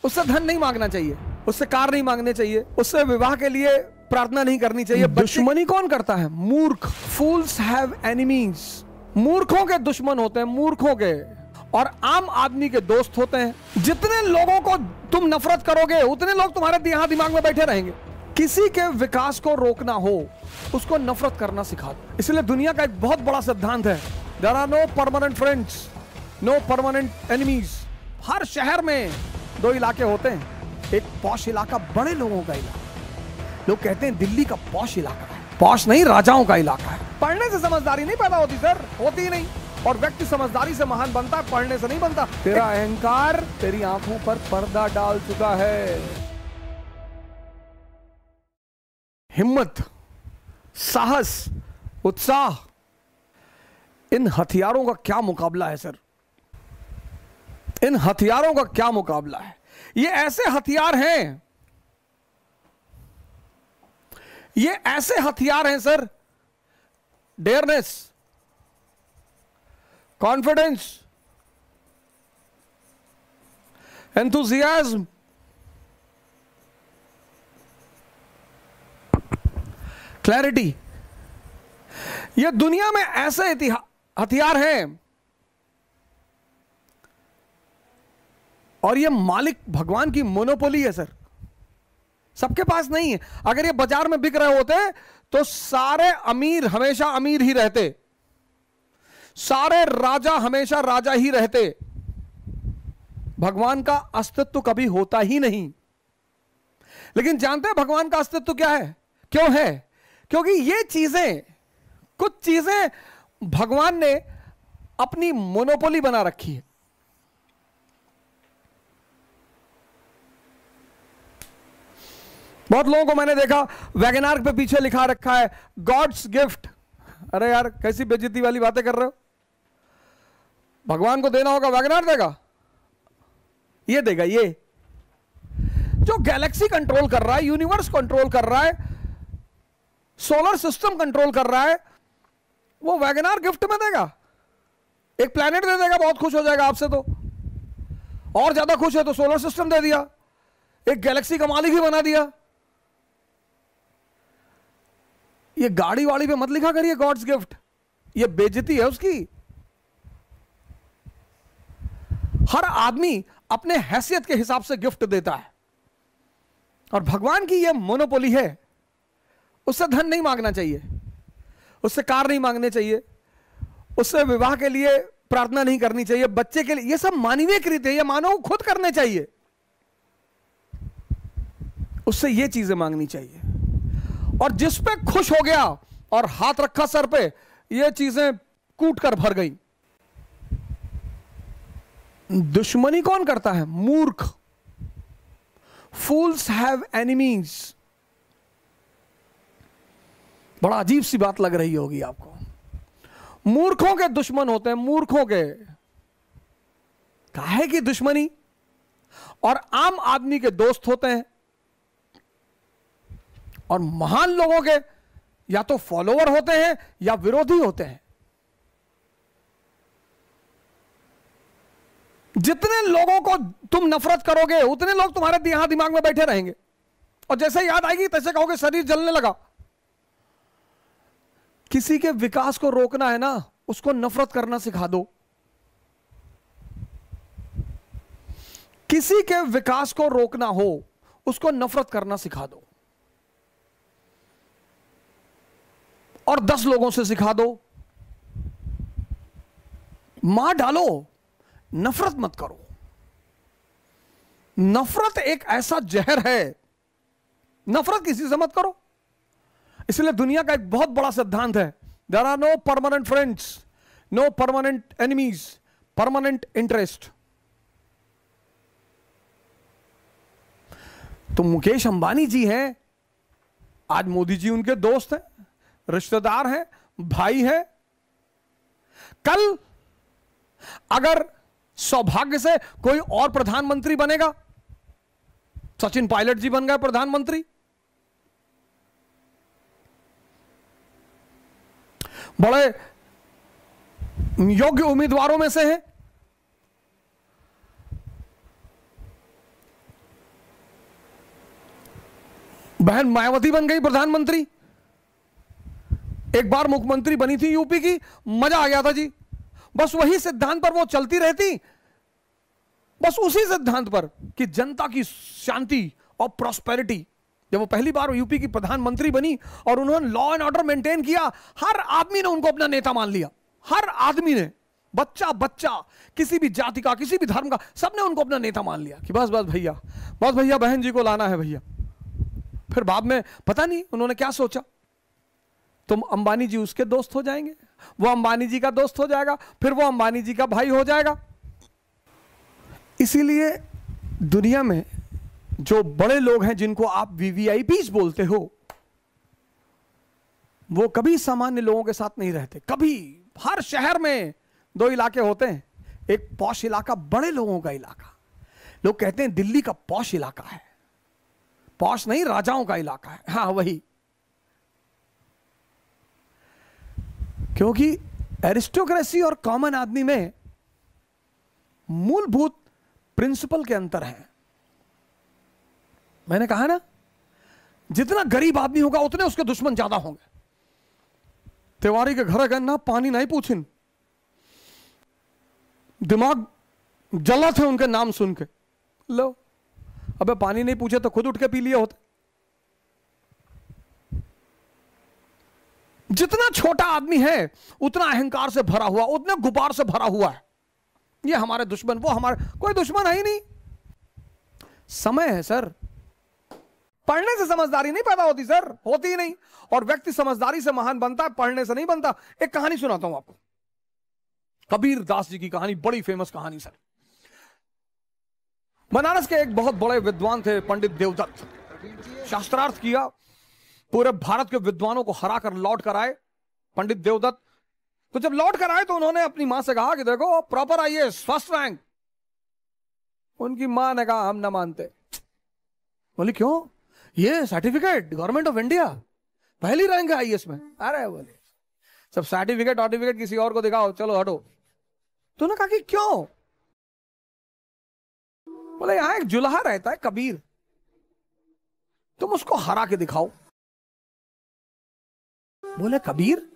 उससे धन नहीं मांगना चाहिए, उससे कार नहीं मांगने चाहिए, उससे विवाह के लिए प्रार्थना नहीं करनी चाहिए। दुश्मनी कौन करता है? मूर्ख। फूल्स हैव एनिमीज। मूर्खों के दुश्मन होते हैं, मूर्खों के, और आम आदमी के दोस्त होते हैं। जितने लोगों को तुम नफरत करोगे उतने लोग तुम्हारे यहां दिमाग में बैठे रहेंगे। किसी के विकास को रोकना हो उसको नफरत करना सिखा दो। इसलिए दुनिया का एक बहुत बड़ा सिद्धांत है, there are no permanent friends, no permanent enemies. हर शहर में दो इलाके होते हैं, एक पॉश इलाका, बड़े लोगों का इलाका। लोग कहते हैं दिल्ली का पॉश इलाका है, पॉश नहीं, राजाओं का इलाका है। पढ़ने से समझदारी नहीं पैदा होती सर, होती ही नहीं। और व्यक्ति समझदारी से महान बनता है, पढ़ने से नहीं बनता। तेरा अहंकार तेरी आंखों पर पर्दा डाल चुका है। हिम्मत, साहस, उत्साह, इन हथियारों का क्या मुकाबला है सर? इन हथियारों का क्या मुकाबला है? ये ऐसे हथियार हैं, ये ऐसे हथियार हैं sir, dearness, confidence, enthusiasm, clarity. ये दुनिया में ऐसे हथियार हैं, और ये मालिक भगवान की मोनोपोली है सर, सबके पास नहीं है। अगर ये बाजार में बिक रहे होते तो सारे अमीर हमेशा अमीर ही रहते, सारे राजा हमेशा राजा ही रहते, भगवान का अस्तित्व कभी होता ही नहीं। लेकिन जानते हैं भगवान का अस्तित्व क्या है? क्यों है? क्योंकि ये चीजें, कुछ चीजें भगवान ने अपनी मोनोपोली बना रखी है। बहुत लोगों को मैंने देखा वैगनआर पे पीछे लिखा रखा है गॉड्स गिफ्ट। अरे यार कैसी बेइज्जती वाली बातें कर रहे हो? भगवान को देना होगा, वैगनआर देगा? ये देगा, ये जो गैलेक्सी कंट्रोल कर रहा है, यूनिवर्स कंट्रोल कर रहा है, सोलर सिस्टम कंट्रोल कर रहा है, वो वैगनआर गिफ्ट में देगा? एक प्लेनेट दे देगा, बहुत खुश हो जाएगा आपसे। तो और ज्यादा खुश है तो सोलर सिस्टम दे दिया, एक गैलेक्सी का मालिक ही बना दिया। ये गाड़ी वाड़ी पे मत लिखा करिए गॉड्स गिफ्ट, ये बेइज्जती है उसकी। हर आदमी अपने हैसियत के हिसाब से गिफ्ट देता है, और भगवान की ये मोनोपोली है। उससे धन नहीं मांगना चाहिए, उससे कार नहीं मांगने चाहिए, उससे विवाह के लिए प्रार्थना नहीं करनी चाहिए, बच्चे के लिए, ये सब मानवीय कृत्य है, ये मानव खुद करने चाहिए। उससे ये चीजें मांगनी चाहिए। और जिस पे खुश हो गया और हाथ रखा सर पे, ये चीजें कूट कर भर गई। दुश्मनी कौन करता है? मूर्ख। फूल्स हैव एनिमीज। बड़ा अजीब सी बात लग रही होगी आपको। मूर्खों के दुश्मन होते हैं, मूर्खों के। काहे की दुश्मनी? और आम आदमी के दोस्त होते हैं, और महान लोगों के या तो फॉलोवर होते हैं या विरोधी होते हैं। जितने लोगों को तुम नफरत करोगे उतने लोग तुम्हारे यहां दिमाग में बैठे रहेंगे, और जैसे याद आएगी तैसे कहोगे शरीर जलने लगा। किसी के विकास को रोकना है ना, उसको नफरत करना सिखा दो। किसी के विकास को रोकना हो उसको नफरत करना सिखा दो, और 10 लोगों से सिखा दो। मार डालो, नफरत मत करो। नफरत एक ऐसा जहर है, नफरत किसी से मत करो। इसलिए दुनिया का एक बहुत बड़ा सिद्धांत है, there are no permanent friends, no permanent enemies, permanent interest. तो मुकेश अंबानी जी हैं, आज मोदी जी उनके दोस्त हैं, रिश्तेदार हैं, भाई हैं। कल अगर सौभाग्य से कोई और प्रधानमंत्री बनेगा, सचिन पायलट जी बन गए प्रधानमंत्री, बड़े योग्य उम्मीदवारों में से हैं, बहन मायावती बन गई प्रधानमंत्री, एक बार मुख्यमंत्री बनी थी यूपी की, मजा आ गया था जी। बस वही सिद्धांत पर वो चलती रहती, बस उसी सिद्धांत पर कि जनता की शांति और प्रॉस्पेरिटी। जब वो पहली बार यूपी की प्रधानमंत्री बनी और उन्होंने लॉ एंड ऑर्डर मेंटेन किया, हर आदमी ने उनको अपना नेता मान लिया, हर आदमी ने, बच्चा बच्चा, किसी भी जाति का, किसी भी धर्म का, सबने उनको अपना नेता मान लिया कि बस बस भैया, बस भैया बहन जी को लाना है भैया। फिर बाद में पता नहीं उन्होंने क्या सोचा, तुम अंबानी जी उसके दोस्त हो जाएंगे, वो अंबानी जी का दोस्त हो जाएगा, फिर वो अंबानी जी का भाई हो जाएगा। इसीलिए दुनिया में जो बड़े लोग हैं जिनको आप वीवीआईपीज बोलते हो, वो कभी सामान्य लोगों के साथ नहीं रहते, कभी। हर शहर में दो इलाके होते हैं, एक पॉश इलाका, बड़े लोगों का इलाका। लोग कहते हैं दिल्ली का पॉश इलाका है, पॉश नहीं, राजाओं का इलाका है। हाँ वही, क्योंकि एरिस्टोक्रेसी और कॉमन आदमी में मूलभूत प्रिंसिपल के अंतर हैं। मैंने कहा ना, जितना गरीब आदमी होगा उतने उसके दुश्मन ज्यादा होंगे। तिवारी के घर गए ना, पानी नहीं पूछिन, दिमाग जला थे उनके नाम सुन के। लो, अबे पानी नहीं पूछे तो खुद उठ के पी लिए होते। जितना छोटा आदमी है उतना अहंकार से भरा हुआ, उतने गुबार से भरा हुआ है। ये हमारे दुश्मन, वो हमारे, कोई दुश्मन है ही नहीं। समय है सर, पढ़ने से समझदारी नहीं पैदा होती सर, होती ही नहीं। और व्यक्ति समझदारी से महान बनता है, पढ़ने से नहीं बनता। एक कहानी सुनाता हूं आपको, कबीर दास जी की कहानी, बड़ी फेमस कहानी सर। बनारस के एक बहुत बड़े विद्वान थे पंडित देवदत्त। शास्त्रार्थ किया, पूरे भारत के विद्वानों को हरा कर लौट कर आए पंडित देवदत्त। तो जब लौट कर आए तो उन्होंने अपनी मां से कहा कि देखो प्रॉपर आईएएस फर्स्ट रैंक। उनकी मां ने कहा हम ना मानते। बोली क्यों? ये सर्टिफिकेट गवर्नमेंट ऑफ इंडिया, पहली रैंक है आईएएस में। अरे बोले सब सर्टिफिकेट किसी और को दिखाओ, चलो हटो। तो उन्होंने कहा कि क्यों? बोले यहां एक जुल्हा रहता है कबीर, तुम उसको हरा के दिखाओ। बोले कबीर?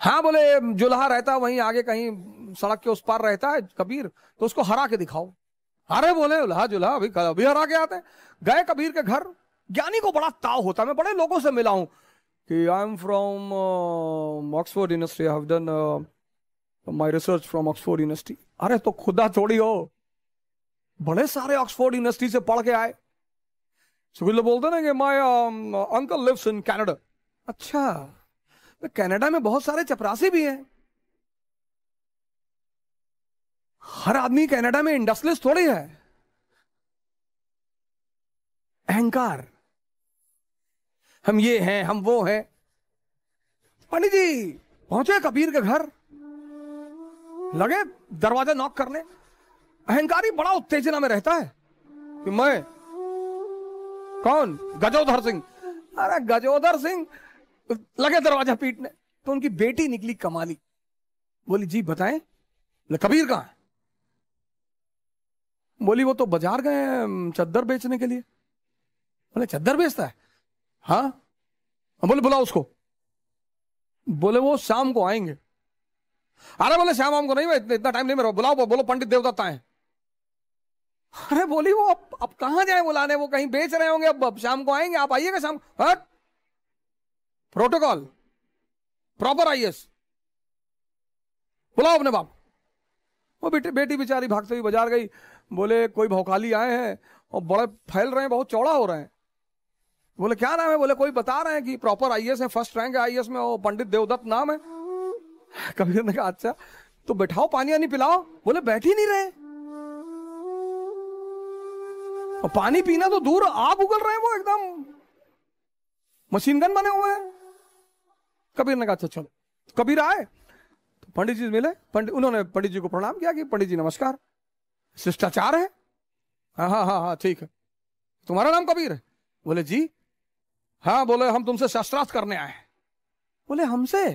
हाँ बोले जुल्हा रहता है वहीं आगे कहीं सड़क के उस पार रहता है कबीर, तो उसको हरा के दिखाओ। अरे बोले उल्हा जुल्हा अभी हरा के आते हैं। गए कबीर के घर। ज्ञानी को बड़ा ताव होता है, मैं बड़े लोगों से मिला हूं कि I am from Oxford university, I have done my research from Oxford university. अरे तो खुदा थोड़ी हो, बड़े सारे ऑक्सफोर्ड यूनिवर्सिटी से पढ़ के आए। सुखिल बोलते ना कि my uncle lives in Canada. अच्छा, तो कनाडा में बहुत सारे चपरासी भी हैं। हर आदमी कनाडा में इंडस्ट्रियलिस्ट थोड़ी है। अहंकार, हम ये हैं, हम वो हैं। पंडित जी पहुंचे कबीर के घर, लगे दरवाजा नॉक करने। अहंकारी बड़ा उत्तेजना में रहता है कि मैं कौन? गजोधर सिंह। अरे गजोधर सिंह, लगे दरवाजा पीटने। तो उनकी बेटी निकली कमाली, बोली जी बताएं। कबीर कहां है? बोली वो तो बाजार गए चद्दर बेचने के लिए। बोले चद्दर बेचता है? हाँ। बोले बुलाओ उसको। बोले वो शाम को आएंगे। अरे बोले शाम को नहीं, मैं इतना टाइम नहीं मेरा, बुलाओ, बोलो पंडित देवदत्त आए। अरे बोली वो अब कहां जाए बुलाने, वो कहीं बेच रहे होंगे, अब शाम को आएंगे, आप आइएगा शाम। हट, प्रोटोकॉल, प्रॉपर आईएएस, बुलाओ अपने बाप। वो बेटी बेचारी भागते हुई बाजार गई। बोले कोई भौकाली आए हैं और बड़े फैल रहे हैं, बहुत चौड़ा हो रहे हैं। बोले क्या नाम है? बोले कोई बता रहे हैं कि प्रॉपर आईएएस है, फर्स्ट रैंक है आईएएस में, वो पंडित देवदत्त नाम है। कबीर ने कहा अच्छा तो बैठाओ, पानी वानी पिलाओ। बोले बैठ ही नहीं रहे, और पानी पीना तो दूर, आग उगल रहे हैं, वो एकदम मशीन गन बने हुए हैं। कबीर ने कहा अच्छा चलो। कबीर आए तो पंडित जी मिले। उन्होंने पंडित जी को प्रणाम किया कि पंडित जी नमस्कार, शिष्टाचार है। हाँ हाँ हाँ हाँ ठीक है, तुम्हारा नाम कबीर है? बोले जी। हाँ। बोले हम तुमसे शास्त्रार्थ करने आए हैं। बोले हमसे?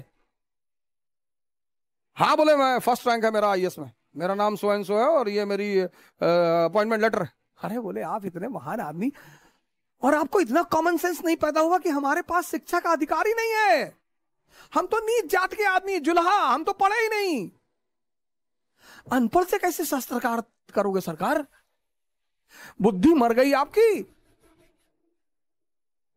हाँ। बोले मैं फर्स्ट रैंक है मेरा आईएएस में, मेरा नाम सो एंड सो है और ये मेरी अपॉइंटमेंट लेटर है। अरे बोले आप इतने महान आदमी और आपको इतना कॉमन सेंस नहीं पैदा हुआ कि हमारे पास शिक्षा का अधिकार ही नहीं है। हम तो नीच जात के आदमी, जुल्हा, हम तो पढ़े ही नहीं। अनपढ़ से कैसे शास्त्रकार करोगे सरकार? बुद्धि मर गई आपकी।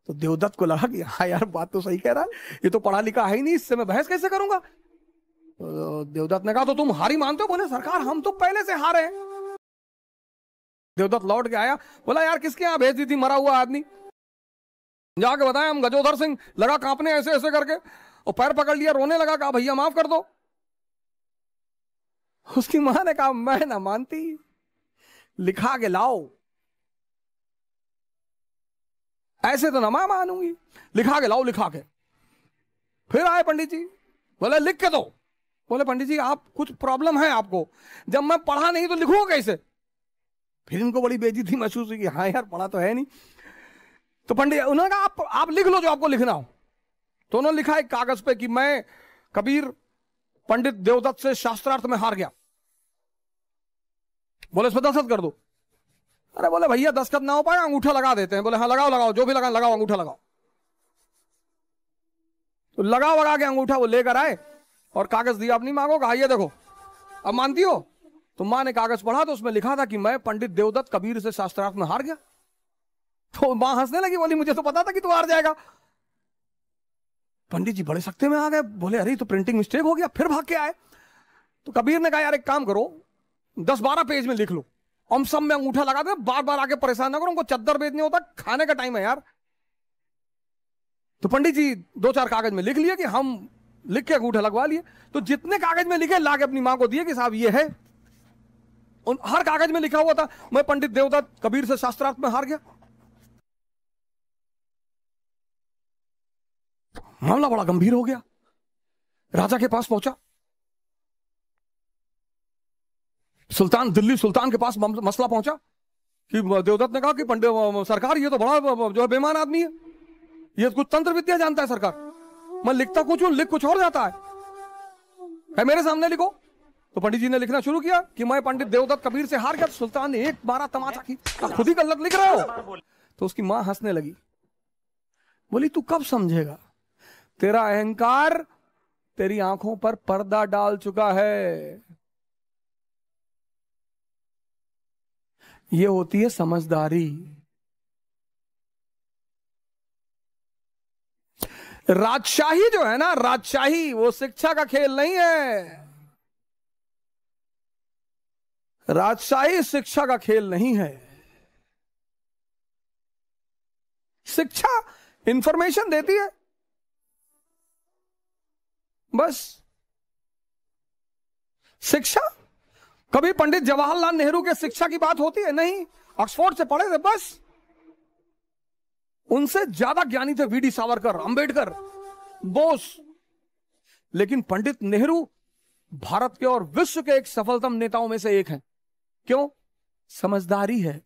तो देवदत्त को लगा कि हाँ यार, बात तो सही कह रहा है, ये तो पढ़ा लिखा है ही नहीं, इससे मैं बहस कैसे करूंगा। तो देवदत्त ने कहा तो तुम हारी मानते हो? बोले सरकार हम तो पहले से हारे हैं। देवदत्त लौट के आया, बोला यार किसके यहां भेज दी थी मरा हुआ आदमी? जाके बताया हम गजोधर सिंह। लगा कांपने ऐसे ऐसे करके, और पैर पकड़ लिया, रोने लगा, कहा भैया माफ कर दो। उसकी मां ने कहा मैं ना मानती, लिखा के लाओ। ऐसे तो ना मैं मानूंगी, लिखा के लाओ, लिखा के। फिर आए पंडित जी, बोले लिख के दो। बोले पंडित जी आप कुछ प्रॉब्लम है आपको, जब मैं पढ़ा नहीं तो लिखूंगा कैसे? फिर इनको बड़ी बेइज्जती महसूस हुई कि हाँ यार पढ़ा तो है नहीं। तो पंडित उन्होंने कहा आप लिख लो जो आपको लिखना हो। तो उन्होंने लिखा एक कागज पे कि मैं कबीर पंडित देवदत्त से शास्त्रार्थ में हार गया। बोले इसमें दस्तखत कर दो। अरे बोले भैया दस्तखत ना हो पाए, अंगूठा लगा देते हैं। बोले हाँ लगाओ लगाओ, जो भी लगा लगाओ, अंगूठा लगाओ। तो लगा के अंगूठा वो लेकर आए और कागज दिया अपनी मां को, कहा ये देखो अब मानती हो? तो मां ने कागज पढ़ा तो उसमें लिखा था कि मैं पंडित देवदत्त कबीर से शास्त्रार्थ में हार गया। तो मां हंसने लगी, बोली मुझे तो पता था कि तू हार जाएगा। पंडित जी बड़े सख्ते में आ गए, बोले अरे तो प्रिंटिंग मिस्टेक हो गया। फिर भाग के आए। तो कबीर ने कहा यार एक काम करो, 10-12 पेज में लिख लो, हम सब में अंगूठा लगा दे, बार बार आके परेशान ना करो, उनको चद्दर बेचने होता, खाने का टाइम है यार। तो पंडित जी 2-4 कागज में लिख लिए कि हम लिख के अंगूठा लगवा लिए। तो जितने कागज में लिखे लाके अपनी मां को दिए कि साहब ये है। हर कागज में लिखा हुआ था मैं पंडित देवदत्त कबीर से शास्त्रार्थ में हार गया। मामला बड़ा गंभीर हो गया, राजा के पास पहुंचा। सुल्तान, दिल्ली सुल्तान के पास मसला पहुंचा कि देवदत्त ने कहा कि पंडित सरकार ये तो बड़ा जो है बेईमान आदमी है, ये कुछ तंत्र विद्या जानता है सरकार, मैं लिखता कुछ हूं, लिख कुछ और जाता है मेरे सामने लिखो। तो पंडित जी ने लिखना शुरू किया कि मैं पंडित देवदत्त कबीर से हार गया। सुल्तान ने एक बार तमाचा की, खुद ही गलत लिख रहे हो। तो उसकी मां हंसने लगी, बोली तू कब समझेगा, तेरा अहंकार तेरी आंखों पर पर्दा डाल चुका है। ये होती है समझदारी। राजशाही जो है ना, राजशाही वो शिक्षा का खेल नहीं है। राजशाही शिक्षा का खेल नहीं है। शिक्षा इंफॉर्मेशन देती है बस। शिक्षा कभी पंडित जवाहरलाल नेहरू के शिक्षा की बात होती है? नहीं, ऑक्सफोर्ड से पढ़े थे बस। उनसे ज्यादा ज्ञानी थे वीडी सावरकर, अंबेडकर, बोस। लेकिन पंडित नेहरू भारत के और विश्व के एक सफलतम नेताओं में से एक हैं। क्यों? समझदारी है।